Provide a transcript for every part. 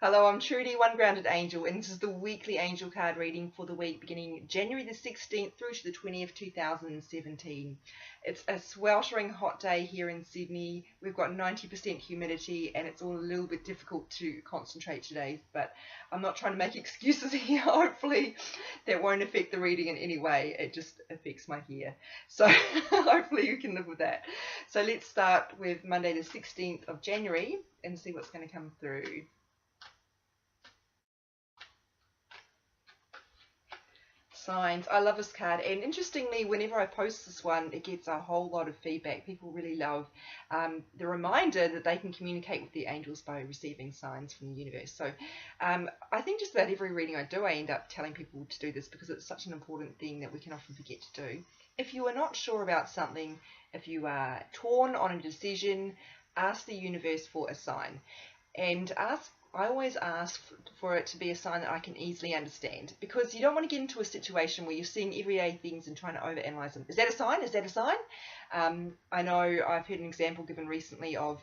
Hello, I'm Trudy, One Grounded Angel, and this is the weekly angel card reading for the week beginning January the 16th through to the 20th, 2017. It's a sweltering hot day here in Sydney. We've got 90% humidity, and it's all a little bit difficult to concentrate today, but I'm not trying to make excuses here. Hopefully, that won't affect the reading in any way. It just affects my hair. So, hopefully, you can live with that. So, let's start with Monday, the 16th of January, and see what's going to come through. Signs. I love this card, and interestingly, whenever I post this one, it gets a whole lot of feedback. People really love the reminder that they can communicate with the angels by receiving signs from the universe. So I think just about every reading I do, I end up telling people to do this because it's such an important thing that we can often forget to do. If you are not sure about something, if you are torn on a decision, ask the universe for a sign. And I always ask for it to be a sign that I can easily understand, because you don't want to get into a situation where you're seeing everyday things and trying to overanalyze them. Is that a sign? Is that a sign? I know I've heard an example given recently of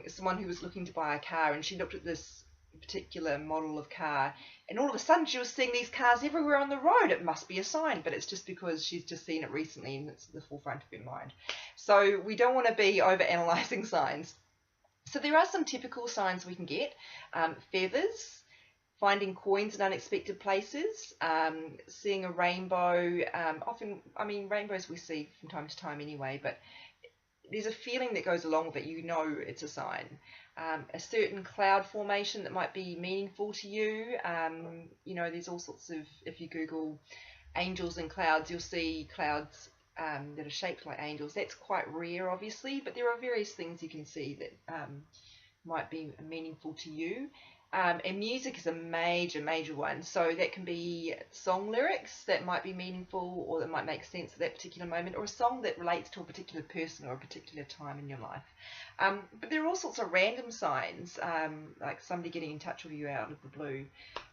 someone who was looking to buy a car, and she looked at this particular model of car, and all of a sudden she was seeing these cars everywhere on the road. It must be a sign, but it's just because she's just seen it recently and it's at the forefront of her mind. So we don't want to be overanalyzing signs. So there are some typical signs we can get. Feathers, finding coins in unexpected places, seeing a rainbow. Often, I mean, rainbows we see from time to time anyway, but there's a feeling that goes along with it. You know it's a sign. A certain cloud formation that might be meaningful to you. There's all sorts of, if you Google angels and clouds, you'll see clouds that are shaped like angels. That's quite rare, obviously, but there are various things you can see that might be meaningful to you. And music is a major, major one. So that can be song lyrics that might be meaningful or that might make sense at that particular moment, or a song that relates to a particular person or a particular time in your life. But there are all sorts of random signs, like somebody getting in touch with you out of the blue,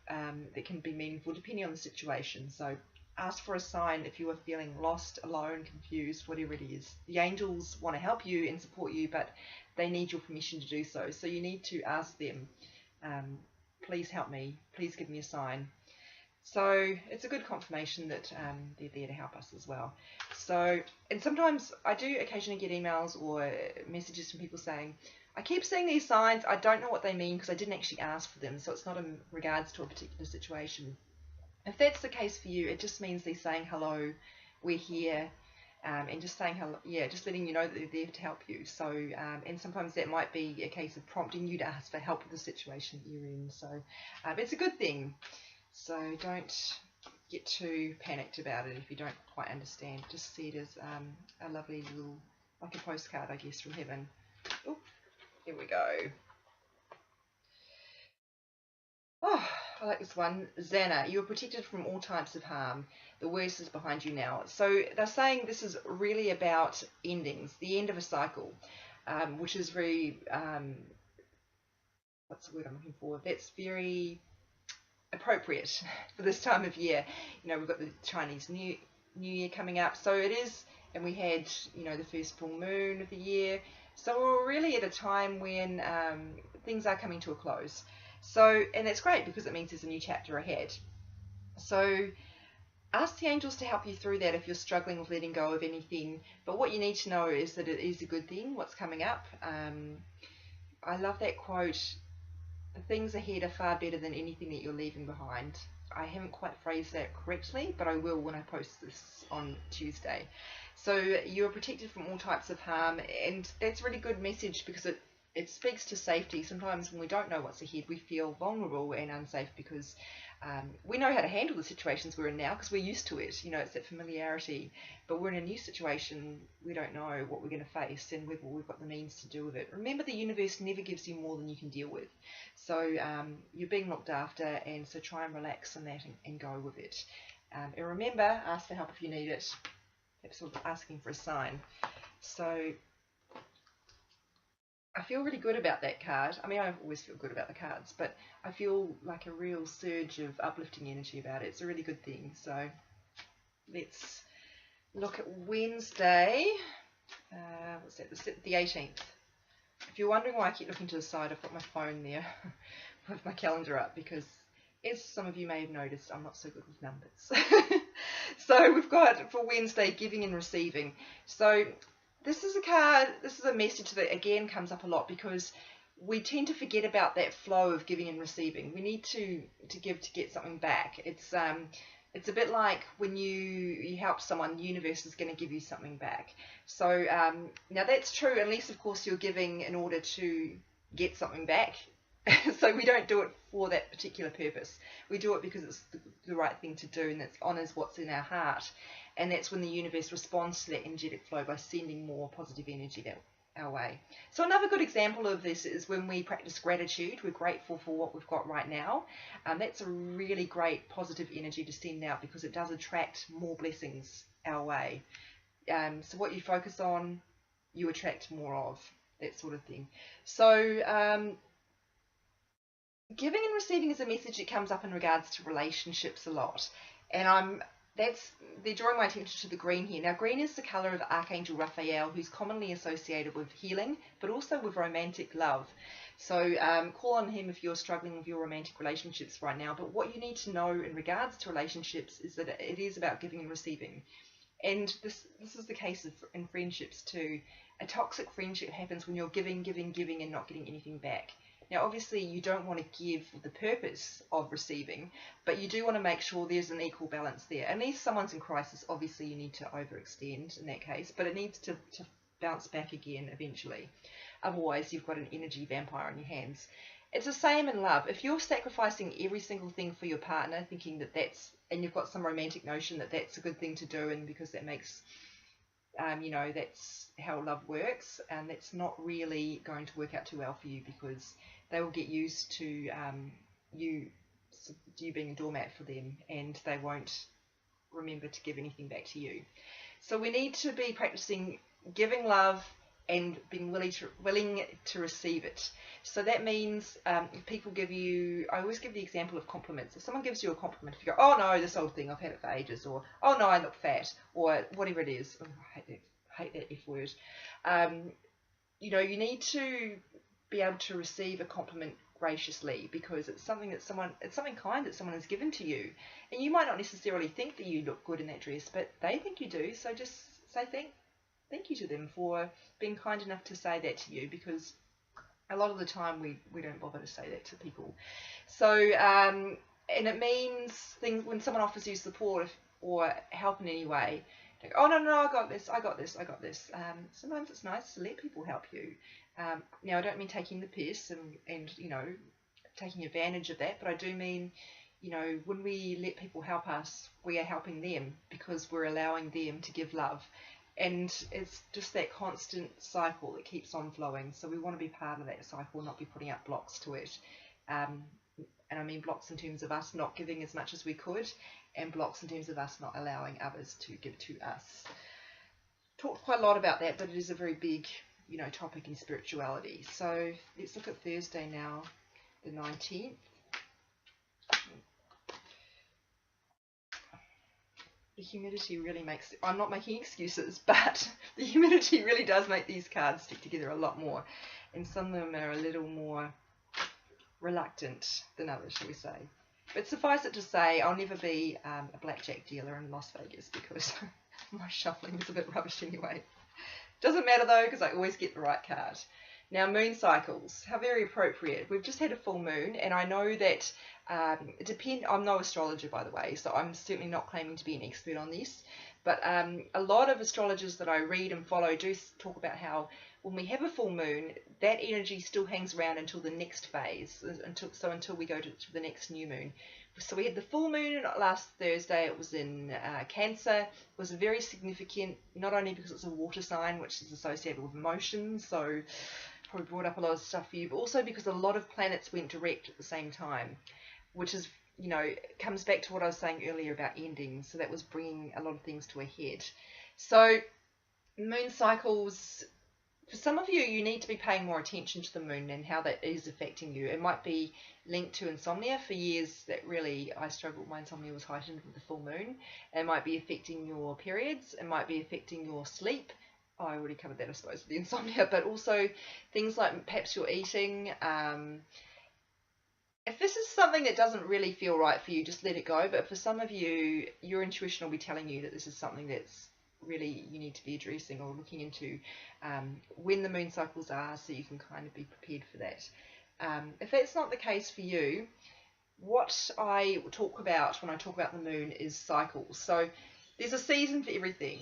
that can be meaningful depending on the situation. So ask for a sign if you are feeling lost, alone, confused, whatever it is. The angels want to help you and support you, but they need your permission to do so. So you need to ask them, please help me, please give me a sign. So it's a good confirmation that they're there to help us as well. So, and sometimes I do occasionally get emails or messages from people saying, I keep seeing these signs, I don't know what they mean because I didn't actually ask for them. So it's not in regards to a particular situation. If that's the case for you, it just means they're saying hello, we're here, and just saying hello, yeah, just letting you know that they're there to help you. So, and sometimes that might be a case of prompting you to ask for help with the situation that you're in. So, it's a good thing. So don't get too panicked about it if you don't quite understand. Just see it as a lovely little, like a postcard, I guess, from heaven. Oh, here we go. Oh, I like this one. Xana, you are protected from all types of harm. The worst is behind you now. So they're saying this is really about endings, the end of a cycle, which is very, what's the word I'm looking for? That's very appropriate for this time of year. We've got the Chinese New Year coming up. So it is, and we had, the first full moon of the year. So we're really at a time when things are coming to a close. So, and that's great because it means there's a new chapter ahead. So ask the angels to help you through that if you're struggling with letting go of anything. But what you need to know is that it is a good thing, what's coming up. I love that quote, the things ahead are far better than anything that you're leaving behind. I haven't quite phrased that correctly, but I will when I post this on Tuesday. So you're protected from all types of harm, and that's a really good message because it speaks to safety. Sometimes when we don't know what's ahead, we feel vulnerable and unsafe because we know how to handle the situations we're in now because we're used to it. It's that familiarity. But we're in a new situation, we don't know what we're going to face and whether we've got the means to deal with it. Remember, the universe never gives you more than you can deal with. So you're being looked after, and so try and relax on that and go with it. And remember, ask for help if you need it. That's sort of asking for a sign. So I feel really good about that card. I mean, I always feel good about the cards, but I feel like a real surge of uplifting energy about it. It's a really good thing. So let's look at Wednesday. What's that? The 18th. If you're wondering why I keep looking to the side, I've got my phone there with my calendar up because, as some of you may have noticed, I'm not so good with numbers. So we've got for Wednesday, giving and receiving. So this is a card, this is a message that again comes up a lot because we tend to forget about that flow of giving and receiving. We need to give to get something back. It's a bit like when you help someone, the universe is going to give you something back. So now that's true unless of course you're giving in order to get something back. So we don't do it for that particular purpose. We do it because it's the right thing to do, and it honours what's in our heart. And that's when the universe responds to that energetic flow by sending more positive energy our way. So another good example of this is when we practice gratitude. We're grateful for what we've got right now. That's a really great positive energy to send out because it does attract more blessings our way. So what you focus on, you attract more of, that sort of thing. So giving and receiving is a message that comes up in regards to relationships a lot, and they're drawing my attention to the green here. Now, green is the colour of Archangel Raphael, who's commonly associated with healing, but also with romantic love. So call on him if you're struggling with your romantic relationships right now. But what you need to know in regards to relationships is that it is about giving and receiving. And this is the case in friendships too. A toxic friendship happens when you're giving and not getting anything back. Now, obviously, you don't want to give for the purpose of receiving, but you do want to make sure there's an equal balance there. Unless someone's in crisis, obviously you need to overextend in that case, but it needs to bounce back again eventually. Otherwise, you've got an energy vampire on your hands. It's the same in love. If you're sacrificing every single thing for your partner, thinking and you've got some romantic notion that that's a good thing to do, and because that makes that's how love works, and that's not really going to work out too well for you because they will get used to you being a doormat for them, and they won't remember to give anything back to you. So we need to be practicing giving love and being willing to receive it. So that means if people give you, I always give the example of compliments. If someone gives you a compliment, if you go, oh no, this old thing, I've had it for ages, or oh no, I look fat, or whatever it is, oh, I hate that F word. You need to be able to receive a compliment graciously because it's something kind that someone has given to you, and you might not necessarily think that you look good in that dress, but they think you do. So just say thank you to them for being kind enough to say that to you, because a lot of the time we don't bother to say that to people. So and it means things when someone offers you support or help in any way, like, oh no, I got this. Sometimes it's nice to let people help you. Now I don't mean taking the piss and taking advantage of that, but I do mean when we let people help us, we are helping them because we're allowing them to give love. And it's just that constant cycle that keeps on flowing. So we want to be part of that cycle, not be putting up blocks to it. And I mean blocks in terms of us not giving as much as we could, and blocks in terms of us not allowing others to give to us. Talked quite a lot about that, but it is a very big, topic in spirituality. So let's look at Thursday now, the 19th. The humidity really makes, I'm not making excuses, but the humidity really does make these cards stick together a lot more, and some of them are a little more reluctant than others, shall we say. But suffice it to say, I'll never be a blackjack dealer in Las Vegas because my shuffling is a bit rubbish anyway. Doesn't matter though, because I always get the right card. Now, moon cycles, how very appropriate. We've just had a full moon, and I know that I'm no astrologer, by the way, so I'm certainly not claiming to be an expert on this, but a lot of astrologers that I read and follow do talk about how when we have a full moon, that energy still hangs around until the next phase, until we go to the next new moon. So we had the full moon last Thursday. It was in Cancer. It was very significant, not only because it's a water sign, which is associated with emotions, so probably brought up a lot of stuff for you, but also because a lot of planets went direct at the same time, which is, comes back to what I was saying earlier about endings. So that was bringing a lot of things to a head. So moon cycles, for some of you, you need to be paying more attention to the moon and how that is affecting you. It might be linked to insomnia. For years, that really, I struggled. My insomnia was heightened with the full moon. It might be affecting your periods. It might be affecting your sleep. I already covered that, I suppose, the insomnia, but also things like perhaps you're eating. If this is something that doesn't really feel right for you, just let it go. But for some of you, your intuition will be telling you that this is something that's really you need to be addressing or looking into when the moon cycles are, so you can kind of be prepared for that. If that's not the case for you, what I talk about when I talk about the moon is cycles. So there's a season for everything.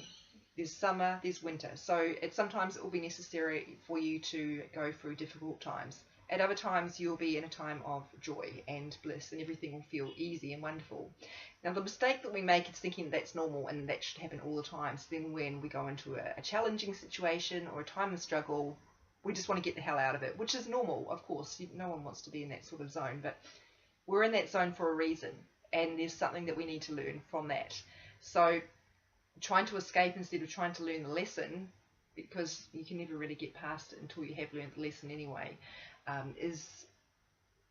There's summer, there's winter. So sometimes it will be necessary for you to go through difficult times. At other times, you'll be in a time of joy and bliss, and everything will feel easy and wonderful. Now, the mistake that we make is thinking that's normal and that should happen all the time. So then, when we go into a challenging situation or a time of struggle, we just want to get the hell out of it, which is normal, of course. No one wants to be in that sort of zone, but we're in that zone for a reason, and there's something that we need to learn from that. So trying to escape instead of trying to learn the lesson, because you can never really get past it until you have learned the lesson anyway,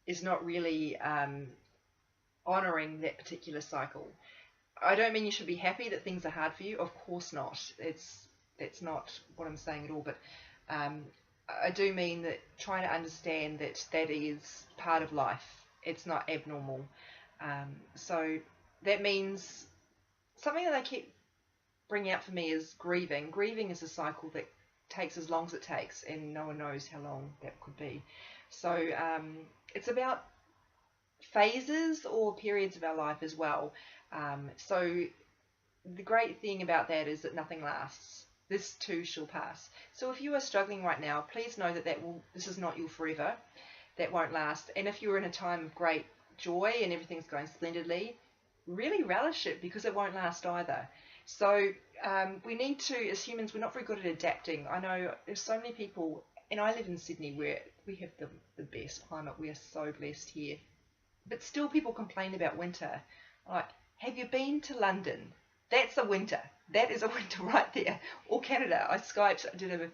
is not really honouring that particular cycle. I don't mean you should be happy that things are hard for you. Of course not. That's not what I'm saying at all. But I do mean that trying to understand that that is part of life. It's not abnormal. So that means something that I keep bringing out for me is grieving. Grieving is a cycle that takes as long as it takes, and no one knows how long that could be. So it's about phases or periods of our life as well. So the great thing about that is that nothing lasts. This too shall pass. So if you are struggling right now, please know that this is not your forever. That won't last. And if you're in a time of great joy and everything's going splendidly, really relish it, because it won't last either. So we need to, as humans, we're not very good at adapting. I know there's so many people, and I live in Sydney where we have the best climate. We are so blessed here. But still people complain about winter. Like, have you been to London? That's a winter. That is a winter right there. Or Canada. I did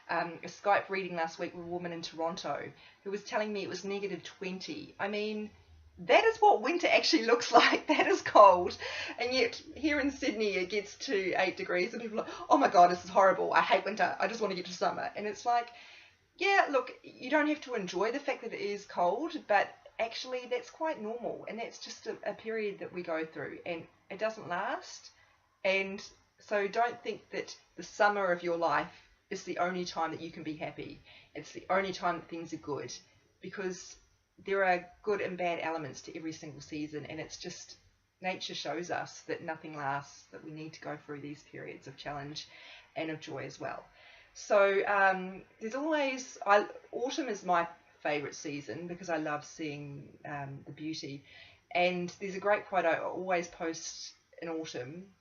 a Skype reading last week with a woman in Toronto who was telling me it was -20. I mean, that is what winter actually looks like. That is cold. And yet here in Sydney it gets to 8 degrees and people are like, oh my God, this is horrible. I hate winter. I just want to get to summer. And it's like, yeah, look, you don't have to enjoy the fact that it is cold, but actually that's quite normal, and that's just a period that we go through, and it doesn't last. And so don't think that the summer of your life is the only time that you can be happy. It's the only time that things are good, because there are good and bad elements to every single season, and it's just nature shows us that nothing lasts, that we need to go through these periods of challenge and of joy as well. So there's always, autumn is my favourite season because I love seeing the beauty. And there's a great quote I always post in autumn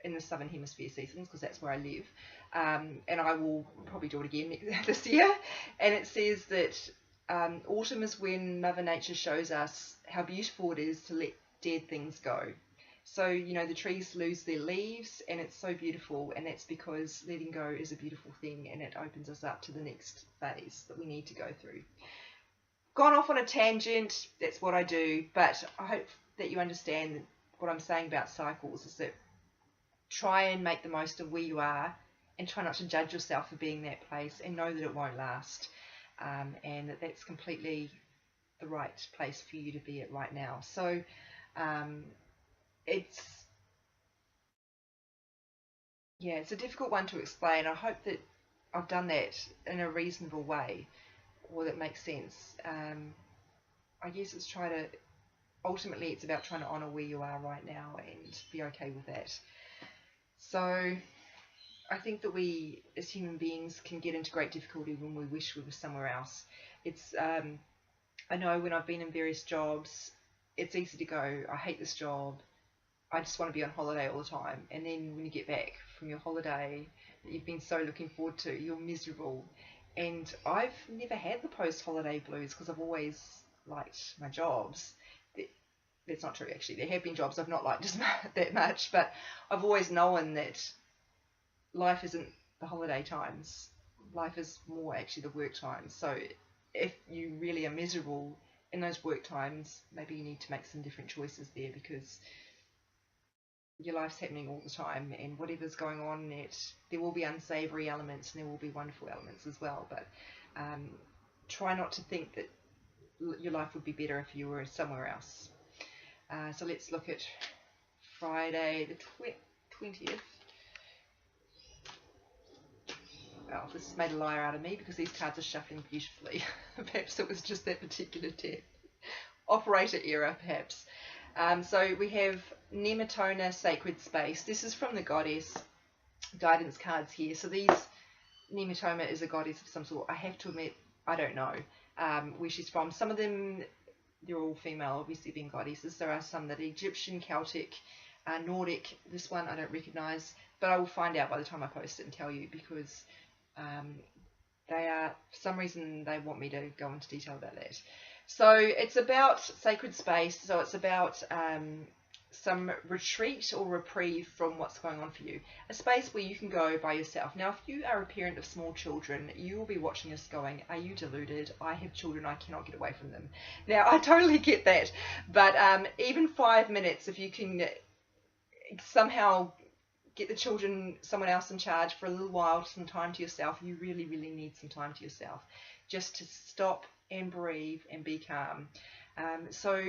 in the Southern Hemisphere seasons, because that's where I live. And I will probably do it again this year. And it says that autumn is when Mother Nature shows us how beautiful it is to let dead things go. So, you know, the trees lose their leaves, and it's so beautiful, and that's because letting go is a beautiful thing, and it opens us up to the next phase that we need to go through. Gone off on a tangent, that's what I do, but I hope that you understand what I'm saying about cycles is that try and make the most of where you are, and try not to judge yourself for being that place, and know that it won't last, and that that's completely the right place for you to be at right now. So it's a difficult one to explain. I hope that I've done that in a reasonable way, or that makes sense. I guess ultimately it's about trying to honour where you are right now and be okay with that. So I think that we as human beings can get into great difficulty when we wish we were somewhere else. It's I know when I've been in various jobs, it's easy to go, I hate this job, I just want to be on holiday all the time. And then when you get back from your holiday that you've been so looking forward to, you're miserable. And I've never had the post-holiday blues because I've always liked my jobs. That's not true, actually. There have been jobs I've not liked as that much, but I've always known that life isn't the holiday times. Life is more actually the work times. So if you really are miserable in those work times, maybe you need to make some different choices there, because your life's happening all the time, and whatever's going on in it, there will be unsavory elements and there will be wonderful elements as well. But um, try not to think that your life would be better if you were somewhere else. So let's look at Friday the 20th. Well, this has made a liar out of me because these cards are shuffling beautifully. Perhaps it was just that particular deck. Operator error, perhaps. So we have Nematona, Sacred Space. This is from the Goddess guidance cards here. So these, Nematoma is a goddess of some sort. I have to admit, I don't know where she's from. Some of them, they're all female, obviously being goddesses. There are some that are Egyptian, Celtic, Nordic. This one I don't recognise, but I will find out by the time I post it and tell you, because they are, for some reason, they want me to go into detail about that. So it's about sacred space. So it's about some retreat or reprieve from what's going on for you. A space where you can go by yourself. Now, if you are a parent of small children, you will be watching this going, are you deluded? I have children, I cannot get away from them. Now, I totally get that. But even 5 minutes, if you can somehow get the children, someone else in charge for a little while, some time to yourself, you really, really need some time to yourself. Just to stop and breathe and be calm. So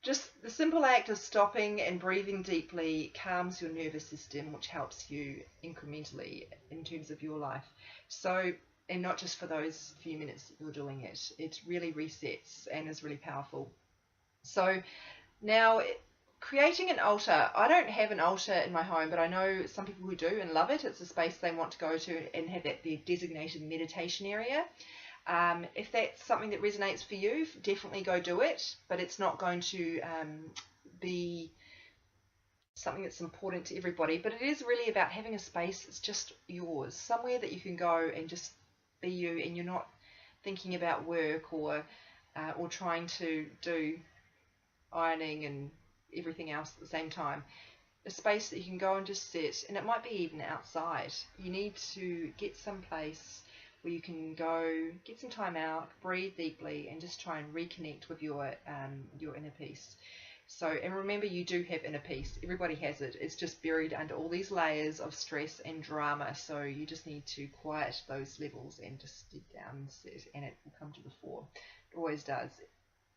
just the simple act of stopping and breathing deeply calms your nervous system, which helps you incrementally in terms of your life. So, and not just for those few minutes that you're doing it, it really resets and is really powerful. So now, creating an altar. I don't have an altar in my home, but I know some people who do and love it. It's a space they want to go to and have that their designated meditation area. If that's something that resonates for you, definitely go do it, but it's not going to be something that's important to everybody. But it is really about having a space that's just yours, somewhere that you can go and just be you, and you're not thinking about work or trying to do ironing and everything else at the same time. A space that you can go and just sit, and it might be even outside. You need to get some place where you can go, get some time out, breathe deeply, and just try and reconnect with your inner peace. So, and remember, you do have inner peace. Everybody has it. It's just buried under all these layers of stress and drama. So you just need to quiet those levels and just sit down and sit, and it will come to the fore. It always does.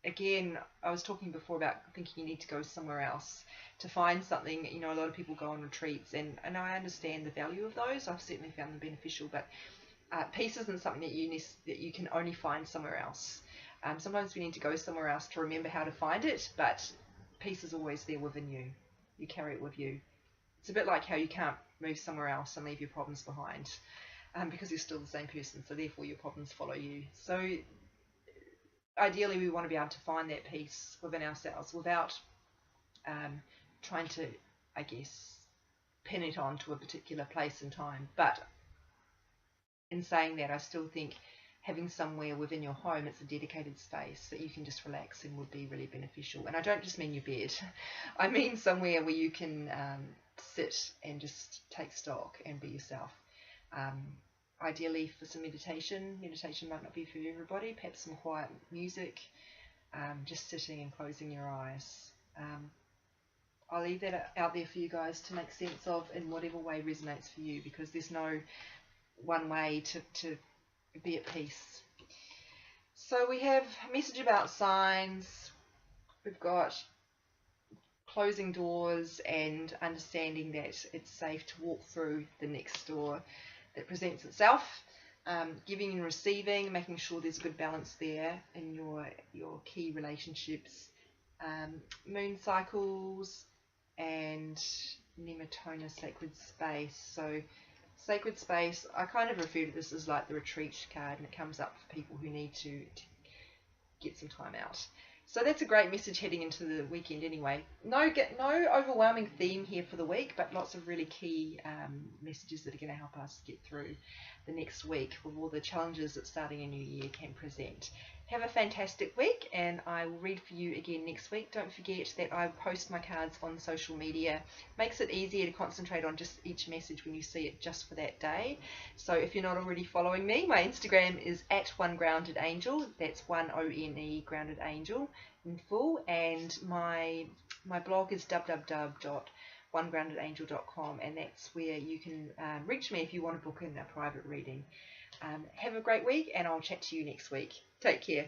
Again, I was talking before about thinking you need to go somewhere else to find something. You know, a lot of people go on retreats, and I understand the value of those. I've certainly found them beneficial, but peace isn't something that you can only find somewhere else. Sometimes we need to go somewhere else to remember how to find it, but peace is always there within you. You carry it with you. It's a bit like how you can't move somewhere else and leave your problems behind, because you're still the same person, so therefore your problems follow you. So ideally we want to be able to find that peace within ourselves without trying to, I guess, pin it onto a particular place and time. But in saying that, I still think having somewhere within your home, it's a dedicated space that you can just relax in, would be really beneficial. And I don't just mean your bed. I mean somewhere where you can sit and just take stock and be yourself. Ideally for some meditation. Meditation might not be for everybody. Perhaps some quiet music, just sitting and closing your eyes. I'll leave that out there for you guys to make sense of in whatever way resonates for you, because there's no one way to be at peace. So we have a message about signs. We've got closing doors and understanding that it's safe to walk through the next door that presents itself. Giving and receiving, making sure there's a good balance there in your key relationships. Moon cycles and Nematona, sacred space. So sacred space, I kind of refer to this as like the retreat card, and it comes up for people who need to get some time out. So that's a great message heading into the weekend anyway. No overwhelming theme here for the week, but lots of really key messages that are going to help us get through the next week with all the challenges that starting a new year can present. Have a fantastic week, and I will read for you again next week. Don't forget that I post my cards on social media. Makes it easier to concentrate on just each message when you see it just for that day. So if you're not already following me, my Instagram is @OneGroundedAngel. That's 1ONE Grounded Angel in full, and my blog is www.onegr onegroundedangel.com, and that's where you can reach me if you want to book in a private reading. Have a great week, and I'll chat to you next week. Take care.